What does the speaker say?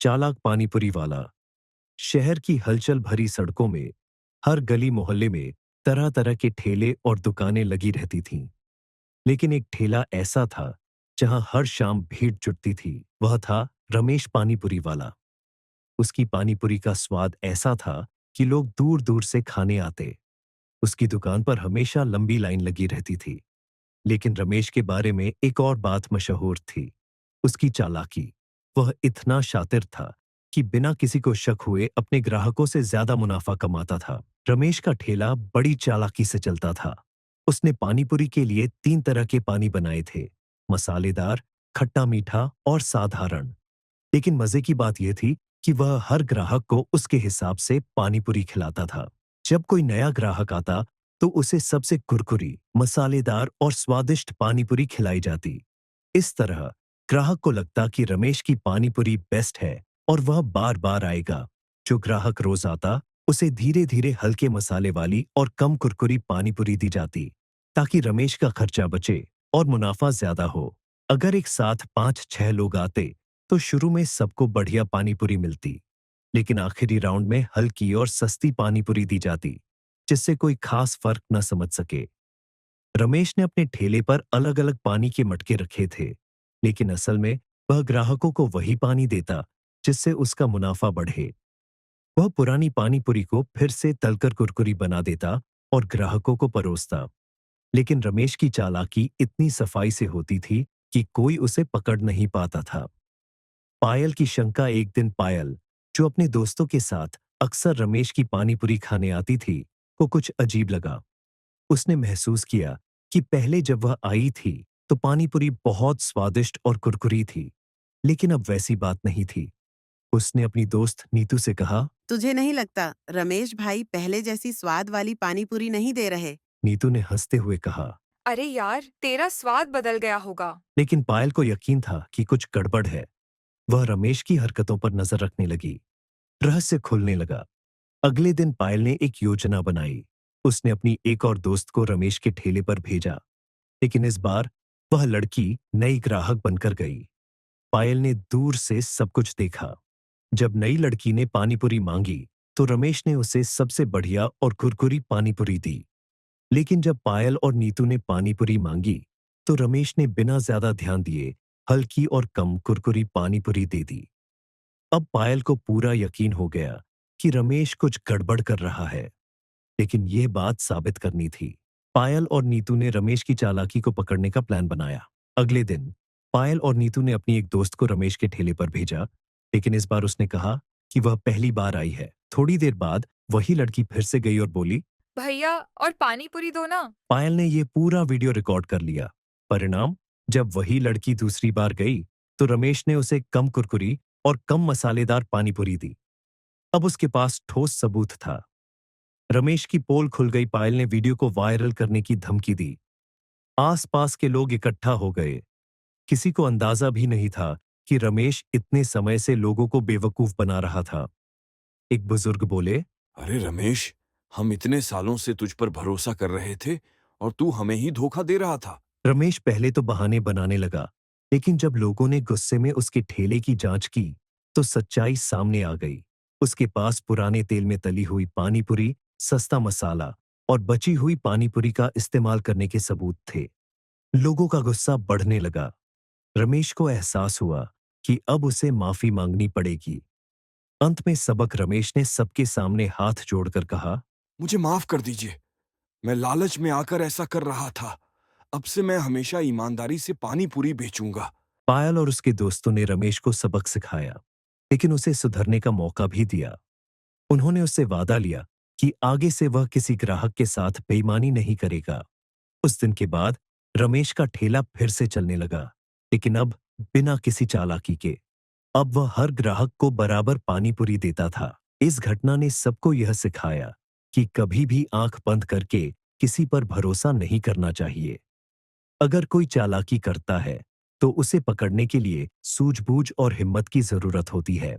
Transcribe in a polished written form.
चालाक पानीपुरी वाला। शहर की हलचल भरी सड़कों में, हर गली मोहल्ले में तरह तरह के ठेले और दुकानें लगी रहती थीं। लेकिन एक ठेला ऐसा था जहां हर शाम भीड़ जुटती थी। वह था रमेश पानीपुरी वाला। उसकी पानीपुरी का स्वाद ऐसा था कि लोग दूर दूर से खाने आते। उसकी दुकान पर हमेशा लंबी लाइन लगी रहती थी। लेकिन रमेश के बारे में एक और बात मशहूर थी, उसकी चालाकी। वह इतना शातिर था कि बिना किसी को शक हुए अपने ग्राहकों से ज्यादा मुनाफा कमाता था। रमेश का ठेला बड़ी चालाकी से चलता था। उसने पानीपुरी के लिए 3 तरह के पानी बनाए थे, मसालेदार, खट्टा मीठा और साधारण। लेकिन मजे की बात यह थी कि वह हर ग्राहक को उसके हिसाब से पानीपुरी खिलाता था। जब कोई नया ग्राहक आता तो उसे सबसे कुरकुरी, मसालेदार और स्वादिष्ट पानीपुरी खिलाई जाती। इस तरह ग्राहक को लगता कि रमेश की पानीपुरी बेस्ट है और वह बार बार आएगा। जो ग्राहक रोज आता उसे धीरे धीरे हल्के मसाले वाली और कम कुरकुरी पानीपुरी दी जाती, ताकि रमेश का खर्चा बचे और मुनाफा ज्यादा हो। अगर एक साथ 5-6 लोग आते तो शुरू में सबको बढ़िया पानीपुरी मिलती, लेकिन आखिरी राउंड में हल्की और सस्ती पानीपुरी दी जाती, जिससे कोई खास फर्क न समझ सके। रमेश ने अपने ठेले पर अलग अलग पानी के मटके रखे थे, लेकिन असल में वह ग्राहकों को वही पानी देता जिससे उसका मुनाफा बढ़े। वह पुरानी पानीपुरी को फिर से तलकर कुरकुरी बना देता और ग्राहकों को परोसता। लेकिन रमेश की चालाकी इतनी सफाई से होती थी कि कोई उसे पकड़ नहीं पाता था। पायल की शंका एक दिन पायल, जो अपने दोस्तों के साथ अक्सर रमेश की पानीपुरी खाने आती थी, को कुछ अजीब लगा। उसने महसूस किया कि पहले जब वह आई थी तो पानीपुरी बहुत स्वादिष्ट और कुरकुरी थी, लेकिन अब वैसी बात नहीं थी। उसने अपनी दोस्त नीतू से कहा। तुझे नहीं लगता रमेश भाई पहले जैसी स्वाद वाली पानी पूरी नहीं दे रहे? नीतू ने हंसते हुए कहा। अरे यार, तेरा स्वाद बदल गया होगा। लेकिन पायल को यकीन था कि कुछ गड़बड़ है। वह रमेश की हरकतों पर नजर रखने लगी। रहस्य खुलने लगा। अगले दिन पायल ने एक योजना बनाई। उसने अपनी एक और दोस्त को रमेश के ठेले पर भेजा, लेकिन इस बार वह लड़की नई ग्राहक बनकर गई। पायल ने दूर से सब कुछ देखा। जब नई लड़की ने पानीपुरी मांगी तो रमेश ने उसे सबसे बढ़िया और कुरकुरी पानीपुरी दी। लेकिन जब पायल और नीतू ने पानीपुरी मांगी तो रमेश ने बिना ज्यादा ध्यान दिए हल्की और कम कुरकुरी पानीपुरी दे दी। अब पायल को पूरा यकीन हो गया कि रमेश कुछ गड़बड़ कर रहा है, लेकिन यह बात साबित करनी थी। पायल और नीतू ने रमेश की चालाकी को पकड़ने का प्लान बनाया। अगले दिन पायल और नीतू ने अपनी एक दोस्त को रमेश के ठेले पर भेजा, लेकिन इस बार उसने कहा कि वह पहली बार आई है। थोड़ी देर बाद वही लड़की फिर से गई और बोली। भैया, और पानी पूरी दो ना। पायल ने यह पूरा वीडियो रिकॉर्ड कर लिया। परिणाम, जब वही लड़की दूसरी बार गई तो रमेश ने उसे कम कुरकुरी और कम मसालेदार पानीपुरी दी। अब उसके पास ठोस सबूत था। रमेश की पोल खुल गई। पायल ने वीडियो को वायरल करने की धमकी दी। आसपास के लोग इकट्ठा हो गए। किसी को अंदाजा भी नहीं था कि रमेश इतने समय से लोगों को बेवकूफ बना रहा था। एक बुजुर्ग बोले। अरे रमेश, हम इतने सालों से तुझ पर भरोसा कर रहे थे और तू हमें ही धोखा दे रहा था। रमेश पहले तो बहाने बनाने लगा, लेकिन जब लोगों ने गुस्से में उसके ठेले की जांच की तो सच्चाई सामने आ गई। उसके पास पुराने तेल में तली हुई पानीपुरी, सस्ता मसाला और बची हुई पानीपुरी का इस्तेमाल करने के सबूत थे। लोगों का गुस्सा बढ़ने लगा। रमेश को एहसास हुआ कि अब उसे माफी मांगनी पड़ेगी। अंत में सबक रमेश ने सबके सामने हाथ जोड़कर कहा। मुझे माफ कर दीजिए, मैं लालच में आकर ऐसा कर रहा था। अब से मैं हमेशा ईमानदारी से पानी पूरी बेचूंगा। पायल और उसके दोस्तों ने रमेश को सबक सिखाया, लेकिन उसे सुधरने का मौका भी दिया। उन्होंने उससे वादा लिया कि आगे से वह किसी ग्राहक के साथ बेईमानी नहीं करेगा। उस दिन के बाद रमेश का ठेला फिर से चलने लगा, लेकिन अब बिना किसी चालाकी के। अब वह हर ग्राहक को बराबर पानीपुरी देता था। इस घटना ने सबको यह सिखाया कि कभी भी आंख बंद करके किसी पर भरोसा नहीं करना चाहिए। अगर कोई चालाकी करता है तो उसे पकड़ने के लिए सूझबूझ और हिम्मत की जरूरत होती है।